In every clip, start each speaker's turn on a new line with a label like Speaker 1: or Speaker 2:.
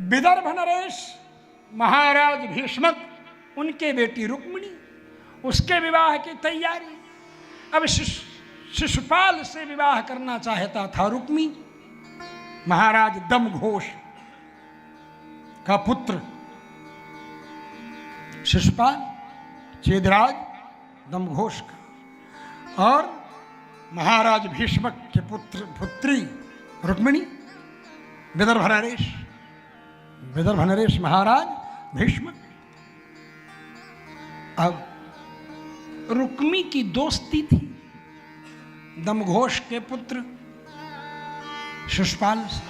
Speaker 1: विदर्भ नरेश महाराज भीष्मक, उनके बेटी रुक्मिणी, उसके विवाह की तैयारी। अब शिशुपाल से विवाह करना चाहता था रुक्मी, महाराज दमघोष का पुत्र शिशुपाल, चेदराज दमघोष का, और महाराज भीष्मक के पुत्री रुक्मिणी, विदर्भ नरेश महाराज भीष्मक। अब रुक्मी की दोस्ती थी दमघोष के पुत्र शिशुपाल से।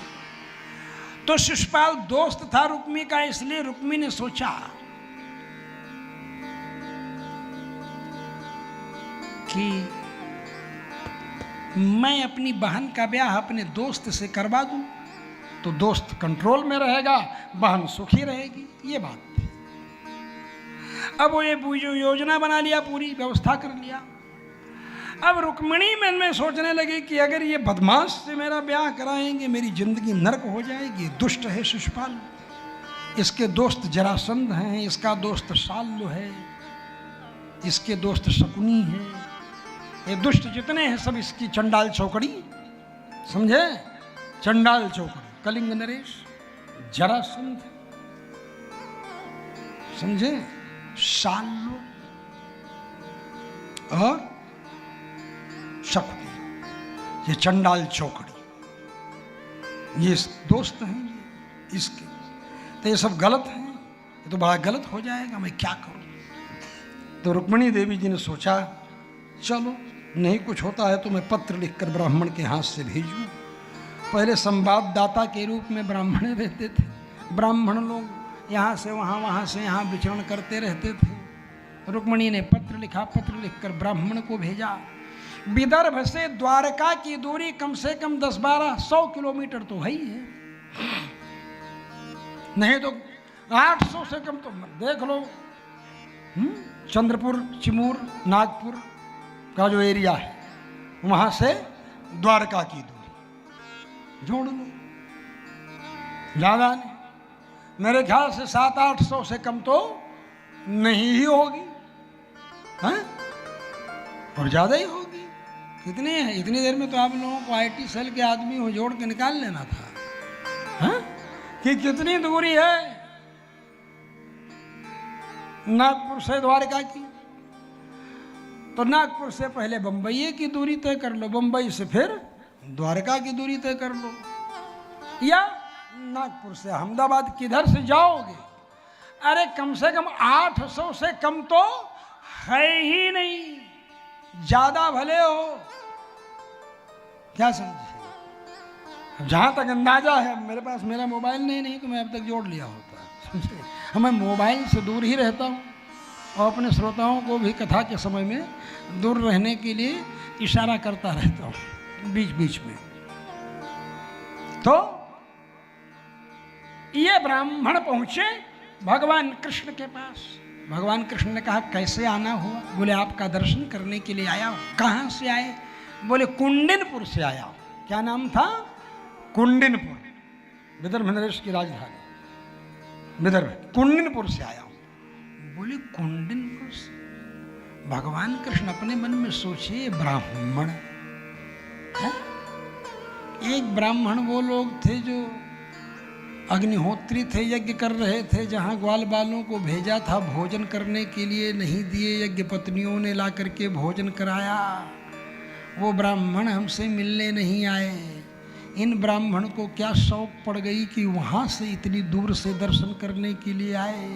Speaker 1: तो शिशुपाल दोस्त था रुक्मी का, इसलिए रुक्मी ने सोचा कि मैं अपनी बहन का ब्याह अपने दोस्त से करवा दूं तो दोस्त कंट्रोल में रहेगा, बहन सुखी रहेगी। ये बात थी। अब वो ये योजना बना लिया, पूरी व्यवस्था कर लिया। अब रुक्मिणी मन में सोचने लगी कि अगर ये बदमाश से मेरा ब्याह कराएंगे मेरी जिंदगी नरक हो जाएगी। दुष्ट है शिशुपाल, इसके दोस्त जरासंध हैं, इसका दोस्त शाल्य है, इसके दोस्त शकुनी है, ये दुष्ट जितने हैं सब इसकी चंडाल चौकड़ी, समझे? चंडाल चौकड़ी, कलिंग नरेश, जरासंध, समझे? शाल्य और शकुनी, ये चंडाल चौकड़ी, ये दोस्त हैं ये इसके। तो ये सब गलत हैं, ये तो बड़ा गलत हो जाएगा, मैं क्या करूं? तो रुक्मिणी देवी जी ने सोचा चलो नहीं कुछ होता है तो मैं पत्र लिखकर ब्राह्मण के हाथ से भेजूं। पहले संवाददाता के रूप में ब्राह्मण रहते थे, ब्राह्मण लोग यहाँ से वहाँ से यहाँ विचरण करते रहते थे। रुक्मिणी ने पत्र लिखा, पत्र लिखकर ब्राह्मण को भेजा। विदर्भ से द्वारका की दूरी कम से कम 10-12-100 किलोमीटर तो है ही है, नहीं तो 800 से कम तो देख लो। चंद्रपुर, चिमूर, नागपुर का जो एरिया है वहां से द्वारका की दूरी जोड़ लो, ज्यादा नहीं, मेरे ख्याल से 700-800 से कम तो नहीं ही होगी, हैं? और ज्यादा ही होगी। कितने हैं? इतनी देर में तो आप लोगों को आईटी सेल के आदमी हो जोड़ के निकाल लेना था, हैं? कि कितनी दूरी है नागपुर से द्वारका की। तो नागपुर से पहले बंबई की दूरी तय कर लो, बंबई से फिर द्वारका की दूरी तय कर लो, या नागपुर से अहमदाबाद किधर से जाओगे? अरे कम से कम 800 से कम तो है ही नहीं, ज्यादा भले हो, क्या समझे? जहां तक अंदाजा है, मेरे पास मेरा मोबाइल नहीं तो मैं अब तक जोड़ लिया होता, समझे? मैं मोबाइल से दूर ही रहता हूँ और अपने श्रोताओं को भी कथा के समय में दूर रहने के लिए इशारा करता रहता हूँ बीच बीच में। तो ये ब्राह्मण पहुंचे भगवान कृष्ण के पास। भगवान कृष्ण ने कहा कैसे आना हुआ? बोले आपका दर्शन करने के लिए आया हूं। कहाँ से आए? बोले कुंडिनपुर से आया हूं। क्या नाम था? कुंडिनपुर, विदर्भ नरेश की राजधानी विदर्भ, कुंडिनपुर से आया हूं। बोले कुंडिनपुर से? भगवान कृष्ण अपने मन में सोचे ब्राह्मण है? एक ब्राह्मण वो लोग थे जो अग्निहोत्री थे, यज्ञ कर रहे थे, जहाँ ग्वाल बालों को भेजा था भोजन करने के लिए, नहीं दिए, यज्ञ पत्नियों ने ला करके भोजन कराया। वो ब्राह्मण हमसे मिलने नहीं आए। इन ब्राह्मण को क्या शौक पड़ गई कि वहाँ से इतनी दूर से दर्शन करने के लिए आए।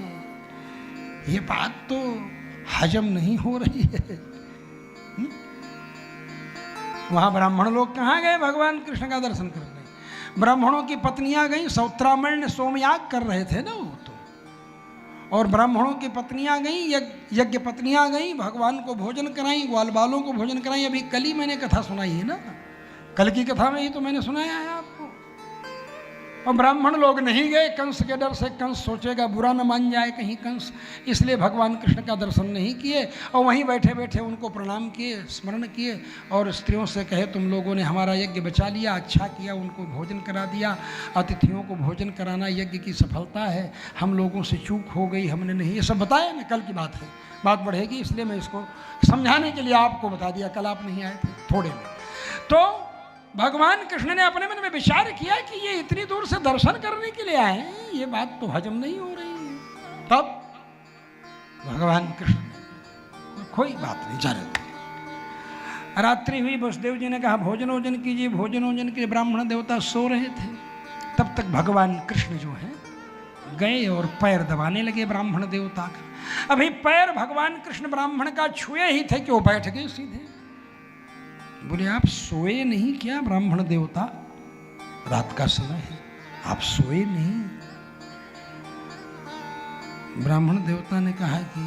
Speaker 1: ये बात तो हजम नहीं हो रही है। वहाँ ब्राह्मण लोग कहाँ गए भगवान कृष्ण का दर्शन करने? ब्राह्मणों की पत्नियां गई, सौत्रामण्य सोमयाग कर रहे थे ना वो तो, और ब्राह्मणों की पत्नियां गई, यज्ञ पत्नियां गई, भगवान को भोजन कराई, ग्वाल बालों को भोजन कराई। अभी कल ही मैंने कथा सुनाई है ना, कल की कथा में ही तो मैंने सुनाया है आपको। और ब्राह्मण लोग नहीं गए कंस के डर से, कंस सोचेगा बुरा न मान जाए कहीं कंस, इसलिए भगवान कृष्ण का दर्शन नहीं किए और वहीं बैठे बैठे उनको प्रणाम किए, स्मरण किए और स्त्रियों से कहे तुम लोगों ने हमारा यज्ञ बचा लिया, अच्छा किया, उनको भोजन करा दिया। अतिथियों को भोजन कराना यज्ञ की सफलता है, हम लोगों से चूक हो गई, हमने नहीं, ये सब बताया ना, कल की बात है, बात बढ़ेगी इसलिए मैं इसको समझाने के लिए आपको बता दिया, कल आप नहीं आए थे थोड़े में। तो भगवान कृष्ण ने अपने मन में विचार किया कि ये इतनी दूर से दर्शन करने के लिए आए हैं, ये बात तो हजम नहीं हो रही है। तब भगवान कृष्ण कोई बात नहीं, जा रहे, रात्रि हुई, वसुदेव जी ने कहा भोजन वोजन कीजिए, भोजन वोजन के ब्राह्मण देवता सो रहे थे। तब तक भगवान कृष्ण जो है गए और पैर दबाने लगे ब्राह्मण देवता का। अभी पैर भगवान कृष्ण ब्राह्मण का छुए ही थे कि वो बैठ गए सीधे। बोले आप सोए नहीं क्या ब्राह्मण देवता, रात का समय है, आप सोए नहीं? ब्राह्मण देवता ने कहा कि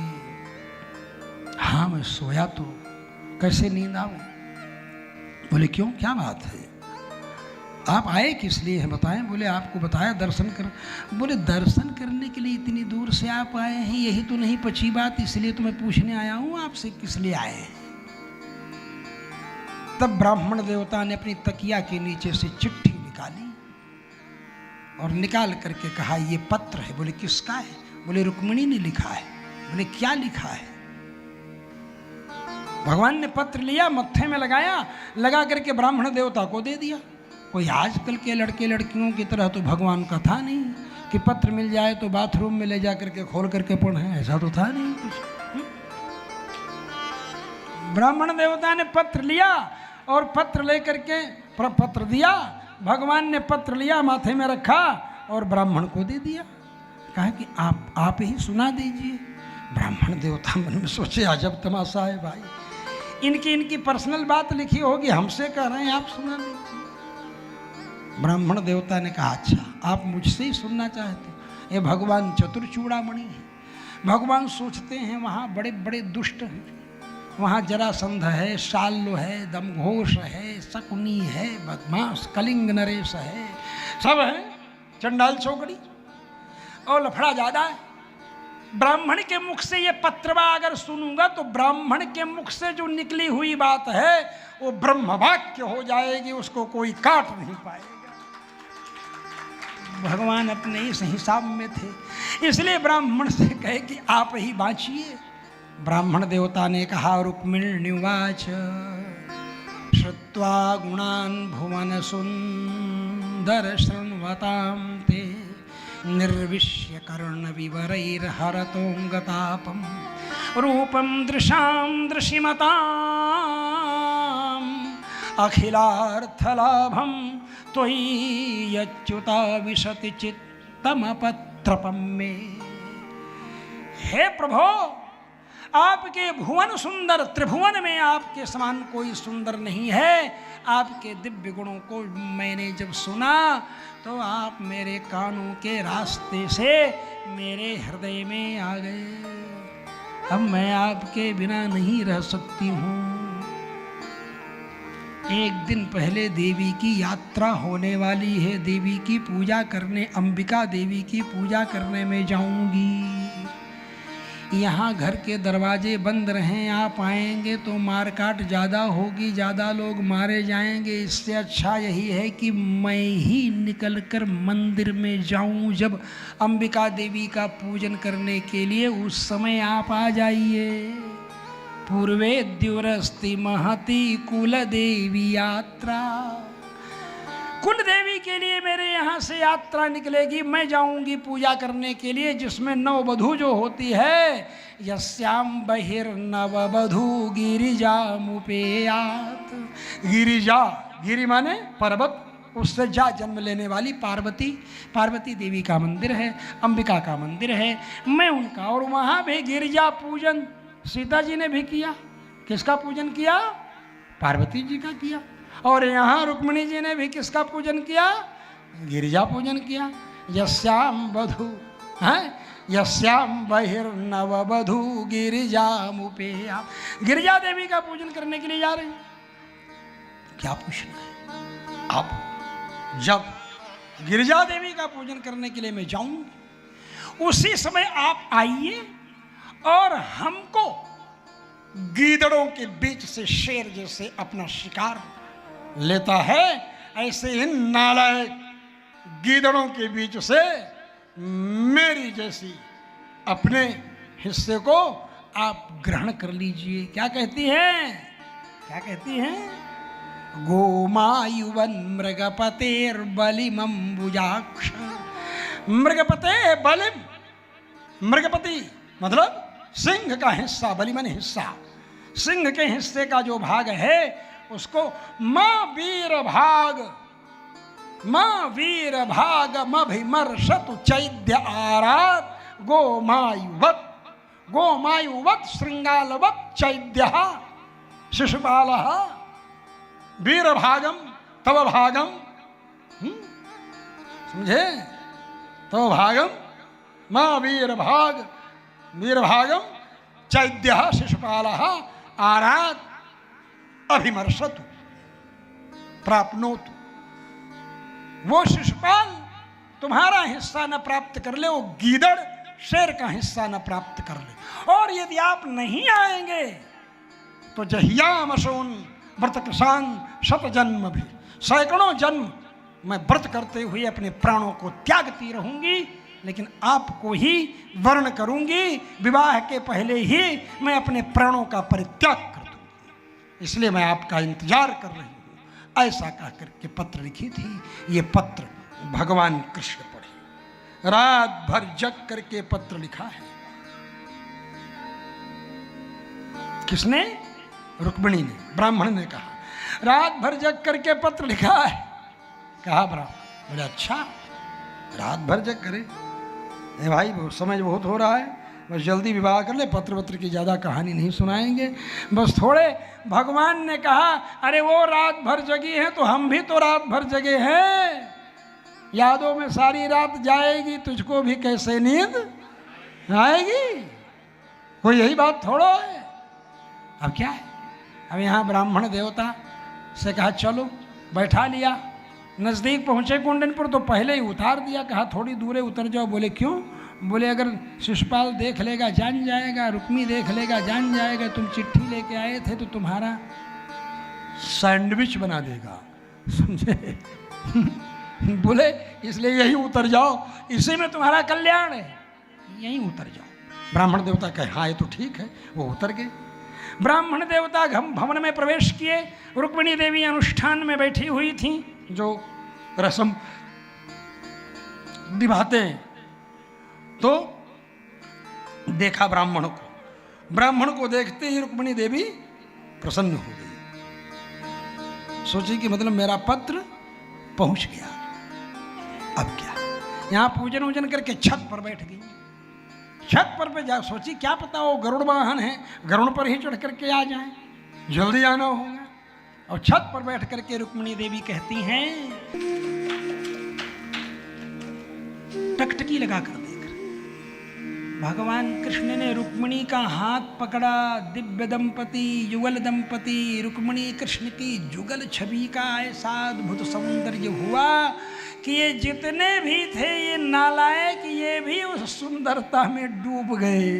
Speaker 1: हाँ मैं सोया तो, कैसे नींद आऊं? बोले क्यों, क्या बात है, आप आए किस लिए है बताएं? बोले आपको बताया दर्शन कर। बोले दर्शन करने के लिए इतनी दूर से आप आए हैं, यही तो नहीं पची बात, इसलिए तो मैं पूछने आया हूं आपसे किस लिए आए हैं। तब ब्राह्मण देवता ने अपनी तकिया के नीचे से चिट्ठी निकाली और निकाल करके कहा ये पत्र है। बोले किसका है? बोले रुक्मिणी ने लिखा है। बोले क्या लिखा है? भगवान ने पत्र लिया, मत्थे में लगाया, लगा करके ब्राह्मण देवता को दे दिया। कोई आजकल के लड़के लड़कियों की तरह तो भगवान का था नहीं कि पत्र मिल जाए तो बाथरूम में ले जा करके खोल करके पढ़े, ऐसा तो था नहीं कुछ। ब्राह्मण देवता ने पत्र लिया और पत्र लेकर के पत्र दिया, भगवान ने पत्र लिया, माथे में रखा और ब्राह्मण को दे दिया। कहा कि आप ही सुना दीजिए। ब्राह्मण देवता मन में सोचे अजब तमाशा है भाई, इनकी पर्सनल बात लिखी होगी, हमसे कह रहे हैं आप सुना दीजिए। ब्राह्मण देवता ने कहा अच्छा आप मुझसे ही सुनना चाहते हो? ये भगवान चतुर चूड़ामणि है, भगवान सोचते हैं वहाँ बड़े बड़े दुष्ट हैं, वहाँ जरासंध है, शाल्व है, दमघोष है, शकुनी है, बदमाश कलिंग नरेश है, सब है, चंडाल चौकड़ी और लफड़ा ज्यादा है। ब्राह्मण के मुख से ये पत्रवा अगर सुनूंगा तो ब्राह्मण के मुख से जो निकली हुई बात है वो ब्रह्म वाक्य हो जाएगी, उसको कोई काट नहीं पाएगा। भगवान अपने इस हिसाब में थे, इसलिए ब्राह्मण से कहे कि आप ही बाँचिए। ब्राह्मण देवता ने कहा रुक्मिण्युवाच श्रुत्वा गुणान् भुवन सुंदर शृण्वतां ते निर्विश्य कर्ण विवरैर्हरतोऽङ्गतापं रूपं दृशां दृशिमताम् अखिलार्थलाभं त्वयि यच्युता विशति चित्तमपत्रपं मे। हे प्रभो, आपके भुवन सुंदर, त्रिभुवन में आपके समान कोई सुंदर नहीं है। आपके दिव्य गुणों को मैंने जब सुना तो आप मेरे कानों के रास्ते से मेरे हृदय में आ गए। अब मैं आपके बिना नहीं रह सकती हूँ। एक दिन पहले देवी की यात्रा होने वाली है, देवी की पूजा करने, अंबिका देवी की पूजा करने में जाऊंगी। यहाँ घर के दरवाजे बंद रहें, आप आएंगे तो मारकाट ज़्यादा होगी, ज़्यादा लोग मारे जाएंगे। इससे अच्छा यही है कि मैं ही निकलकर मंदिर में जाऊं जब अंबिका देवी का पूजन करने के लिए, उस समय आप आ जाइए। पूर्वे द्युरस्ति महती कुल देवी यात्रा, कुल देवी के लिए मेरे यहाँ से यात्रा निकलेगी, मैं जाऊंगी पूजा करने के लिए, जिसमें नववधू जो होती है, यस्याम बहिर्नववधू गिरिजामुपेयात। गिरिजा, गिरि माने पर्वत, उससे जा जन्म लेने वाली पार्वती, पार्वती देवी का मंदिर है, अंबिका का मंदिर है, मैं उनका। और वहाँ भी गिरिजा पूजन सीता जी ने भी किया। किसका पूजन किया? पार्वती जी का किया। और यहाँ रुक्मिणी जी ने भी किसका पूजन किया? गिरिजा पूजन किया। यस्याम वधू है, यस्याम बहिर्नववधू गिरिजामुपेया। गिरिजा देवी का पूजन करने के लिए जा रहे हैं। क्या पूछना है? अब जब गिरिजा देवी का पूजन करने के लिए मैं जाऊंगी। उसी समय आप आइए और हमको गीदड़ों के बीच से शेर जैसे अपना शिकार लेता है, ऐसे इन नालायक गीदड़ों के बीच से मेरी जैसी अपने हिस्से को आप ग्रहण कर लीजिए। क्या कहती हैं? क्या कहती हैं? गोमायुवन मृगपतेर्बलिमंबुजाक्ष। मृगपते बलिम, मृगपति मतलब सिंह का हिस्सा, बलि माने हिस्सा। सिंह के हिस्से का जो भाग है उसको मां वीर भाग, मां वीर भाग मभिमर्शतु चैद्य आरात गोमायुवत, गोमायुवत श्रृंगालवत चैद्य शिशुपाल वीर भागम तव भागम। समझे? तव भागम मां वीर भाग, वीर भागम चैद्य शिशुपाल आरात अभिमर्शतु प्राप्नोतु। वो शिशुपाल तुम्हारा हिस्सा न प्राप्त कर ले, वो गीदड़ शेर का हिस्सा न प्राप्त कर ले। और यदि आप नहीं आएंगे तो जहियामशोन व्रत कृषान शत जन्म भी, सैकड़ों जन्म मैं व्रत करते हुए अपने प्राणों को त्यागती रहूंगी, लेकिन आपको ही वर्ण करूंगी। विवाह के पहले ही मैं अपने प्राणों का परित्याग कर दूंगी, इसलिए मैं आपका इंतजार कर रही हूं। ऐसा कहकर के पत्र लिखी थी। ये पत्र भगवान कृष्ण पढ़े, रात भर जग करके पत्र लिखा है। किसने? रुक्मिणी ने, ब्राह्मण ने कहा रात भर जग करके पत्र लिखा है। कहा ब्राह्मण, बोले अच्छा रात भर जग करे? ए भाई समय बहुत हो रहा है, बस जल्दी विवाह कर ले, पत्र वत्र की ज़्यादा कहानी नहीं सुनाएंगे, बस थोड़े। भगवान ने कहा अरे वो रात भर जगी है तो हम भी तो रात भर जगे हैं, यादों में सारी रात जाएगी, तुझको भी कैसे नींद आएगी? कोई यही बात थोड़ो है। अब क्या है? अब यहाँ ब्राह्मण देवता से कहा चलो, बैठा लिया। नज़दीक पहुँचे कुंडनपुर तो पहले ही उतार दिया, कहा थोड़ी दूरे उतर जाओ। बोले क्यों? बोले अगर शिशुपाल देख लेगा जान जाएगा, रुक्मी देख लेगा जान जाएगा, तुम चिट्ठी लेके आए थे तो तुम्हारा सैंडविच बना देगा, समझे? बोले इसलिए यही उतर जाओ, इसी में तुम्हारा कल्याण है, यहीं उतर जाओ। ब्राह्मण देवता कहे हाँ ये तो ठीक है। वो उतर गए। ब्राह्मण देवता भवन में प्रवेश किए। रुक्मिणी देवी अनुष्ठान में बैठी हुई थी, जो रस्म निभाते हैं। तो देखा ब्राह्मण को, ब्राह्मण को देखते ही रुक्मिणी देवी प्रसन्न हो गई। सोची कि मतलब मेरा पत्र पहुंच गया, अब क्या? यहां पूजन वूजन करके छत पर बैठ गई। छत पर जा सोची क्या पता वो गरुड़ वाहन है, गरुड़ पर ही चढ़ करके आ जाए, जल्दी आना होगा। और छत पर बैठ करके रुक्मिणी देवी कहती हैं, टकटकी लगा कर देख, भगवान कृष्ण ने रुक्मिणी का हाथ पकड़ा। दिव्य दंपति, युगल दंपति, रुक्मिणी कृष्ण की जुगल छवि का ऐसा अद्भुत सौंदर्य हुआ कि ये जितने भी थे ये नालायक, ये भी उस सुंदरता में डूब गए।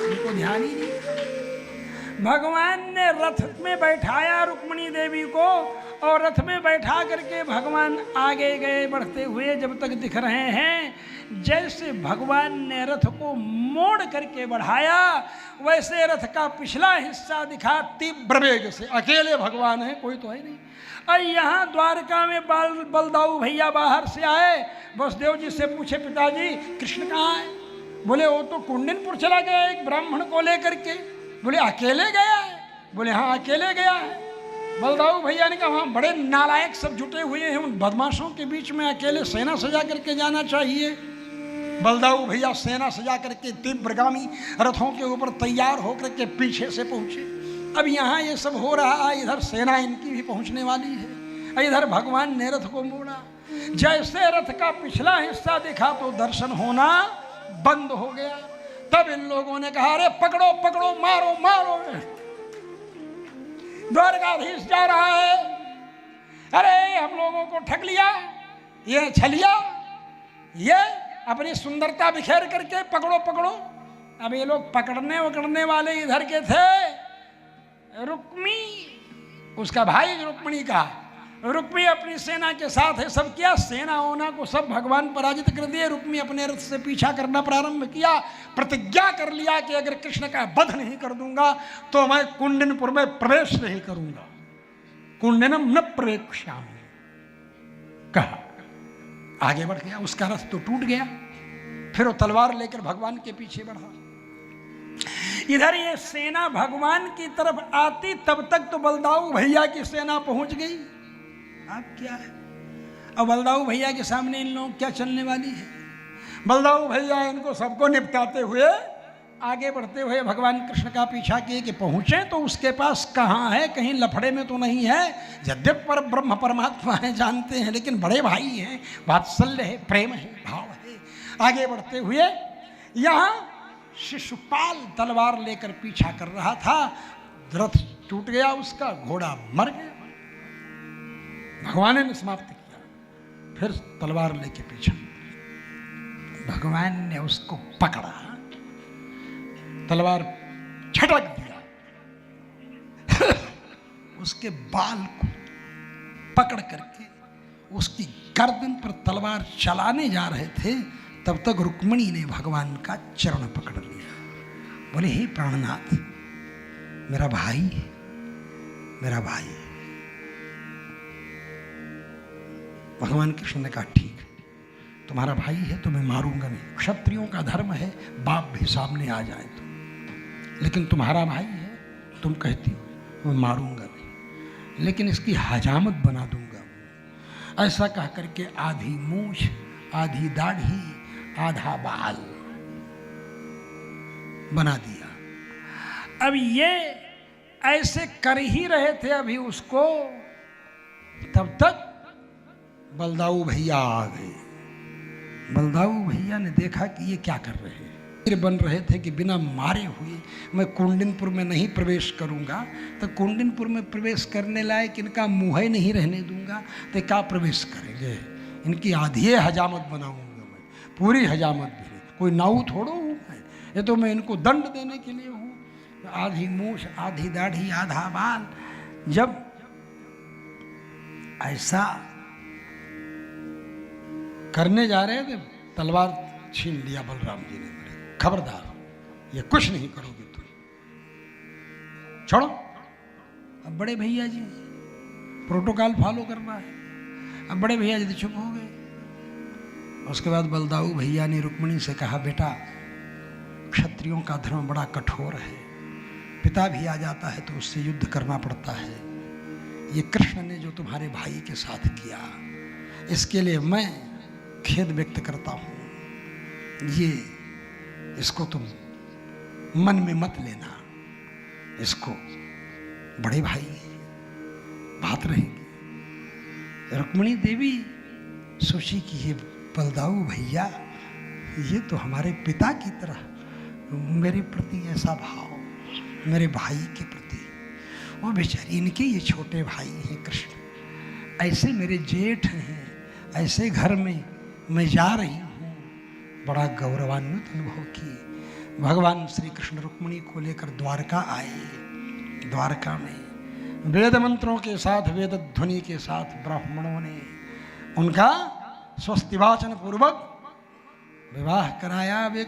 Speaker 1: उनको ध्यान ही नहीं। भगवान ने रथ में बैठाया रुक्मिणी देवी को, और रथ में बैठा करके भगवान आगे गए बढ़ते हुए। जब तक दिख रहे हैं जैसे भगवान ने रथ को मोड़ करके बढ़ाया, वैसे रथ का पिछला हिस्सा दिखा तीव्र वेग से। अकेले भगवान है, कोई तो है नहीं। और यहाँ द्वारका में बलदाऊ भैया बाहर से आए। वसुदेव जी से पूछे पिताजी कृष्ण कहाँ है? बोले वो तो कुंडनपुर चला गया एक ब्राह्मण को लेकर के। बोले अकेले गया है? बोले हाँ अकेले गया है। बलदाऊ भैया ने कहा वहाँ बड़े नालायक सब जुटे हुए हैं, उन बदमाशों के बीच में अकेले सेना सजा करके जाना चाहिए। बलदाऊ भैया सेना सजा करके तीव्रगामी रथों के ऊपर तैयार होकर के पीछे से पहुंचे। अब यहाँ ये सब हो रहा है, इधर सेना इनकी भी पहुंचने वाली है, इधर भगवान ने रथ को मोड़ा। जैसे रथ का पिछला हिस्सा दिखा तो दर्शन होना बंद हो गया। तब इन लोगों ने कहा अरे पकड़ो पकड़ो, मारो मारो, द्वारकाधीश जा रहा है। अरे हम लोगों को ठग लिया, ये छलिया, ये अपनी सुंदरता बिखेर करके पकड़ो पकड़ो। अब ये लोग पकड़ने वकड़ने वाले इधर के थे, रुक्मी उसका भाई रुक्मिणी का। रुक्मी अपनी सेना के साथ है, सब किया, सेना ओना को सब भगवान पराजित कर दिए। रुक्मी अपने रथ से पीछा करना प्रारंभ किया, प्रतिज्ञा कर लिया कि अगर कृष्ण का वध नहीं कर दूंगा तो मैं कुंडिनपुर में प्रवेश नहीं करूंगा। कुंडिनम न प्रवेक्ष्यामि कहा, आगे बढ़ गया। उसका रथ तो टूट गया, फिर वो तलवार लेकर भगवान के पीछे बढ़ा। इधर ये सेना भगवान की तरफ आती, तब तक तो बलदाऊ भैया की सेना पहुंच गई। अब क्या है, अब बलदाऊ भैया के सामने इन लोग क्या चलने वाली है। बलदाऊ भैया इनको सबको निपटाते हुए आगे बढ़ते हुए भगवान कृष्ण का पीछा किए कि पहुंचे तो उसके पास कहाँ है, कहीं लफड़े में तो नहीं है। यद्यप पर ब्रह्म परमात्मा है जानते हैं, लेकिन बड़े भाई हैं, वात्सल्य है, प्रेम है, भाव है। आगे बढ़ते हुए यहाँ शिशुपाल तलवार लेकर पीछा कर रहा था, रथ टूट गया उसका, घोड़ा मर गया, भगवान ने समाप्त किया। फिर तलवार लेके पीछा, भगवान ने उसको पकड़ा, तलवार झटक दिया, उसके बाल को पकड़ करके उसकी गर्दन पर तलवार चलाने जा रहे थे, तब तक रुक्मिणी ने भगवान का चरण पकड़ लिया। बोले हे प्राणनाथ, मेरा भाई, मेरा भाई। भगवान कृष्ण ने कहा ठीक है, तुम्हारा भाई है तो मैं मारूंगा नहीं, क्षत्रियों का धर्म है बाप भी सामने आ जाए तो, लेकिन तुम्हारा भाई है, तुम कहती हो मैं मारूंगा नहीं, लेकिन इसकी हजामत बना दूंगा। ऐसा कह करके आधी मूछ, आधी दाढ़ी, आधा बाल बना दिया। अब ये ऐसे कर ही रहे थे अभी उसको, तब तक बलदाऊ भैया आ गए। बलदाऊ भैया ने देखा कि ये क्या कर रहे हैं, फिर बन रहे थे कि बिना मारे हुए मैं कुंडिनपुर में नहीं प्रवेश करूंगा, तो कुंडिनपुर में प्रवेश करने लायक इनका मुंह ही नहीं रहने दूंगा, तो क्या प्रवेश करेंगे, इनकी आधी हजामत बनाऊंगा मैं, पूरी हजामत भी नहीं, कोई नाऊ थोड़ो हूँ मैं, ये तो मैं इनको दंड देने के लिए हूँ। आधी मूछ, आधी दाढ़ी, आधा बाल। जब ऐसा करने जा रहे थे, तलवार छीन लिया बलराम जी ने। बोले खबरदार, ये कुछ नहीं करोगे तुम, छोड़ो। अब बड़े भैया जी प्रोटोकॉल फॉलो करना है, अब बड़े भैया जी चुप हो गए। उसके बाद बलदाऊ भैया ने रुक्मिणी से कहा, बेटा क्षत्रियों का धर्म बड़ा कठोर है, पिता भी आ जाता है तो उससे युद्ध करना पड़ता है। ये कृष्ण ने जो तुम्हारे भाई के साथ किया, इसके लिए मैं खेद व्यक्त करता हूं। ये इसको तुम मन में मत लेना, इसको बड़े भाई बात रहेगी। रुक्मिणी देवी सोची कि ये बलदाऊ भैया, ये तो हमारे पिता की तरह मेरे प्रति ऐसा भाव, मेरे भाई के प्रति। वो बेचारी, इनके ये छोटे भाई हैं कृष्ण, ऐसे मेरे जेठ हैं, ऐसे घर में मैं जा रही हूँ, बड़ा गौरवान्वित अनुभव की। भगवान श्री कृष्ण रुक्मिणी को लेकर द्वारका आए। द्वारका में वेद मंत्रों के साथ, वेद ध्वनि के साथ ब्राह्मणों ने उनका स्वस्तिवाचन पूर्वक विवाह कराया। वे